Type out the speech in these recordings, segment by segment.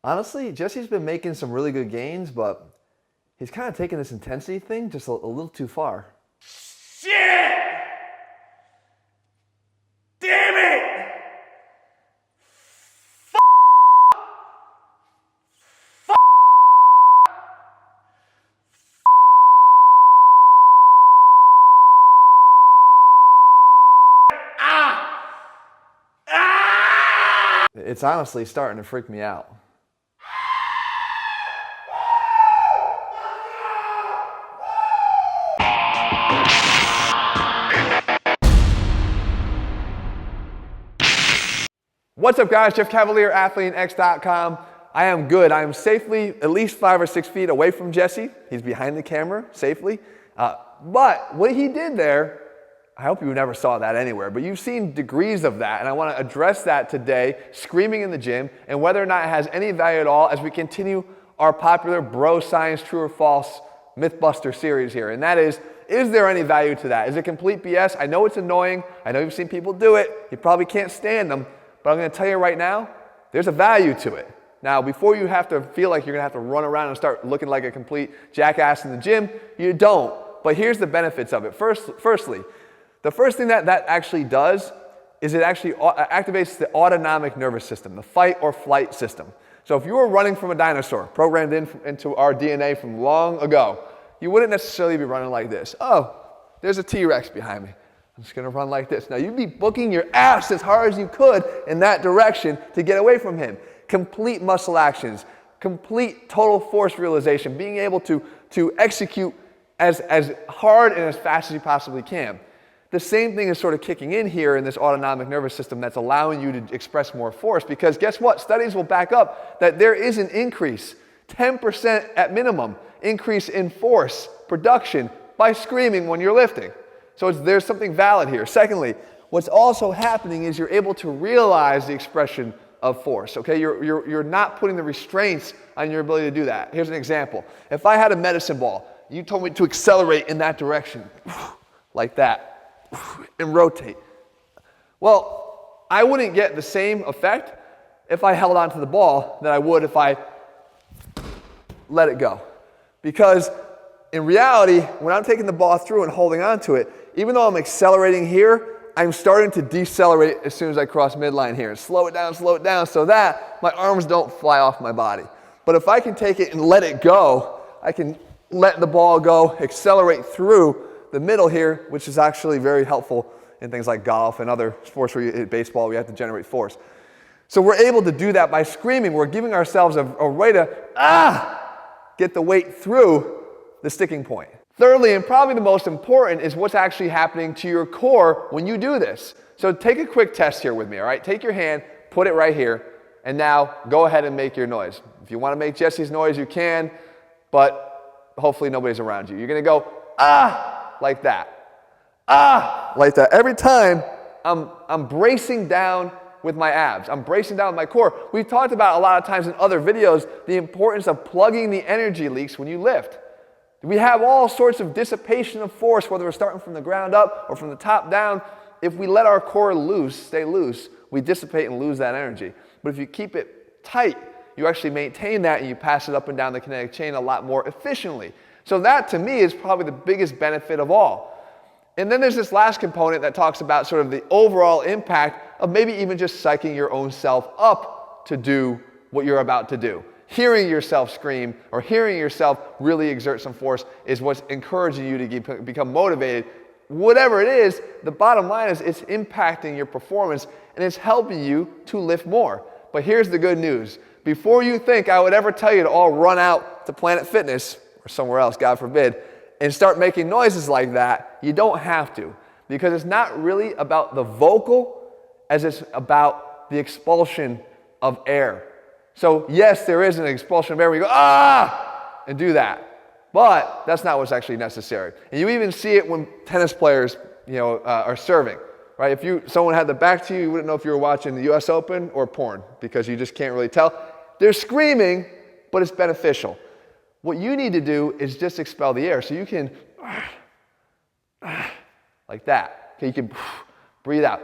Honestly, Jesse's been making some really good gains, but he's kind of taking this intensity thing just a little too far. Shit! Damn it! It's honestly starting to freak me out. What's up, guys? Jeff Cavalier, ATHLEAN-X.com. I am good. I am safely at least 5 or 6 feet away from Jesse. He's behind the camera safely. But what he did there, I hope you never saw that anywhere, but you've seen degrees of that, and I want to address that today, screaming in the gym, and whether or not it has any value at all as we continue our popular bro science true or false Mythbuster series here. And that is there any value to that? Is it complete BS? I know it's annoying. I know you've seen people do it. You probably can't stand them, but I'm going to tell you right now, there's a value to it. Now, before you have to feel like you're going to have to run around and start looking like a complete jackass in the gym, you don't. But here's the benefits of it. Firstly, the first thing that actually does is it actually activates the autonomic nervous system, the fight or flight system. So if you were running from a dinosaur, programmed into our DNA from long ago, you wouldn't necessarily be running like this. Oh, there's a T-Rex behind me. I'm just gonna run like this. Now you'd be booking your ass as hard as you could in that direction to get away from him. Complete muscle actions, complete total force realization, being able to execute as hard and as fast as you possibly can. The same thing is sort of kicking in here in this autonomic nervous system that's allowing you to express more force, because guess what? Studies will back up that there is an increase, 10% at minimum, increase in force production by screaming when you're lifting. So there's something valid here. Secondly, what's also happening is you're able to realize the expression of force, okay? You're not putting the restraints on your ability to do that. Here's an example. If I had a medicine ball, you told me to accelerate in that direction, like that, and rotate. Well, I wouldn't get the same effect if I held onto the ball that I would if I let it go. Because in reality, when I'm taking the ball through and holding onto it, even though I'm accelerating here, I'm starting to decelerate as soon as I cross midline here. Slow it down so that my arms don't fly off my body. But if I can take it and let it go, I can let the ball go, accelerate through the middle here, which is actually very helpful in things like golf and other sports where you hit baseball, we have to generate force. So we're able to do that by screaming. We're giving ourselves a way to get the weight through the sticking point. Thirdly, and probably the most important, is what's actually happening to your core when you do this. So take a quick test here with me, all right? Take your hand, put it right here, and now go ahead and make your noise. If you want to make Jesse's noise, you can, but hopefully nobody's around you. You're going to go, like that. Like that. Every time I'm bracing down with my abs. I'm bracing down with my core. We've talked about a lot of times in other videos the importance of plugging the energy leaks when you lift. We have all sorts of dissipation of force, whether we're starting from the ground up or from the top down. If we let our core loose, stay loose, we dissipate and lose that energy. But if you keep it tight, you actually maintain that and you pass it up and down the kinetic chain a lot more efficiently. So that, to me, is probably the biggest benefit of all. And then there's this last component that talks about sort of the overall impact of maybe even just psyching your own self up to do what you're about to do. Hearing yourself scream or hearing yourself really exert some force is what's encouraging you to become motivated. Whatever it is, the bottom line is it's impacting your performance and it's helping you to lift more. But here's the good news. Before you think I would ever tell you to all run out to Planet Fitness or somewhere else, God forbid, and start making noises like that, you don't have to. Because it's not really about the vocal as it's about the expulsion of air. So yes, there is an expulsion of air where you go, and do that. But that's not what's actually necessary. And you even see it when tennis players, are serving, right? If someone had the back to you, you wouldn't know if you were watching the US Open or porn because you just can't really tell. They're screaming, but it's beneficial. What you need to do is just expel the air. So you can, like that. Okay, you can breathe out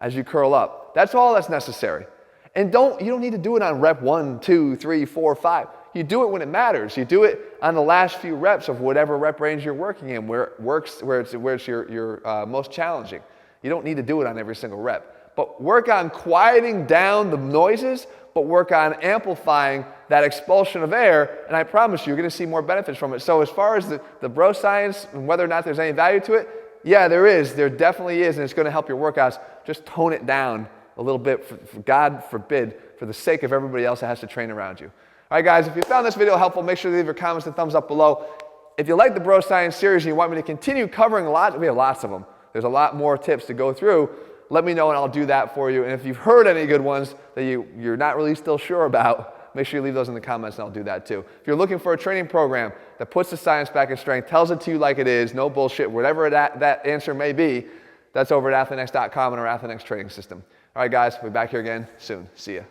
as you curl up. That's all that's necessary. And you don't need to do it on rep 1, 2, 3, 4, 5. You do it when it matters. You do it on the last few reps of whatever rep range you're working in, where it works, where it's your most challenging. You don't need to do it on every single rep. But work on quieting down the noises, but work on amplifying that expulsion of air, and I promise you're going to see more benefits from it. So as far as the bro science and whether or not there's any value to it, yeah, there is. There definitely is, and it's going to help your workouts. Just tone it down a little bit, for God forbid, for the sake of everybody else that has to train around you. All right, guys, if you found this video helpful, make sure to leave your comments and thumbs up below. If you like the Bro Science series and you want me to continue covering we have lots of them. There's a lot more tips to go through. Let me know and I'll do that for you. And if you've heard any good ones that you're not really still sure about, make sure you leave those in the comments and I'll do that too. If you're looking for a training program that puts the science back in strength, tells it to you like it is, no bullshit, whatever that answer may be, that's over at ATHLEAN-X.com and our ATHLEAN-X training system. All right, guys, we'll be back here again soon. See ya.